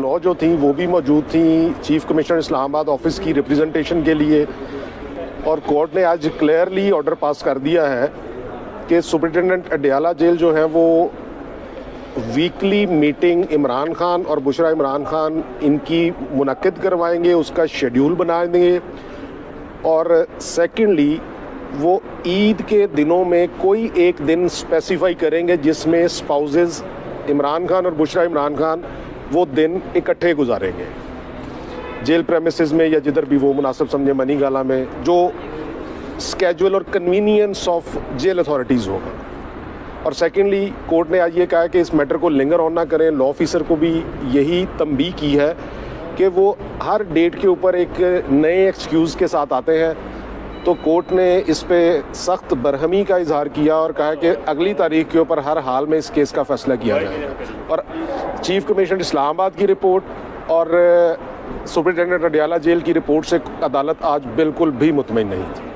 Law जो थी वो भी मौजूद थी चीफ कमिश्नर इस्लामाबाद ऑफिस की रिप्रेजेंटेशन के लिए, और कोर्ट ने आज क्लियरली ऑर्डर पास कर दिया है कि सुपरिटेंडेंट अडयाला जेल जो है वो वीकली मीटिंग इमरान खान और बुशरा इमरान खान इनकी मुनक्किद करवाएंगे, उसका शेड्यूल बना देंगे। और सेकेंडली वो ईद के दिनों में कोई एक दिन स्पेसिफाई करेंगे जिसमें स्पाउसेस इमरान खान और बुशरा इमरान खान वो दिन इकट्ठे गुजारेंगे जेल प्रेमिसेस में या जिधर भी वो मुनासिब समझे, मनी गाला में, जो स्केजुअल और कन्वीनियंस ऑफ जेल अथॉरिटीज़ होगा। और सेकेंडली कोर्ट ने आज ये कहा कि इस मैटर को लिंगर ऑन ना करें। लॉ ऑफिसर को भी यही तंबीह की है कि वो हर डेट के ऊपर एक नए एक्सक्यूज़ के साथ आते हैं। तो कोर्ट ने इस पे सख्त बरहमी का इजहार किया और कहा कि अगली तारीख के ऊपर हर हाल में इस केस का फैसला किया जाएगा। और चीफ कमिश्नर इस्लामाबाद की रिपोर्ट और सुपरिटेंडेंट अडयाला जेल की रिपोर्ट से अदालत आज बिल्कुल भी मुतमईन नहीं थी।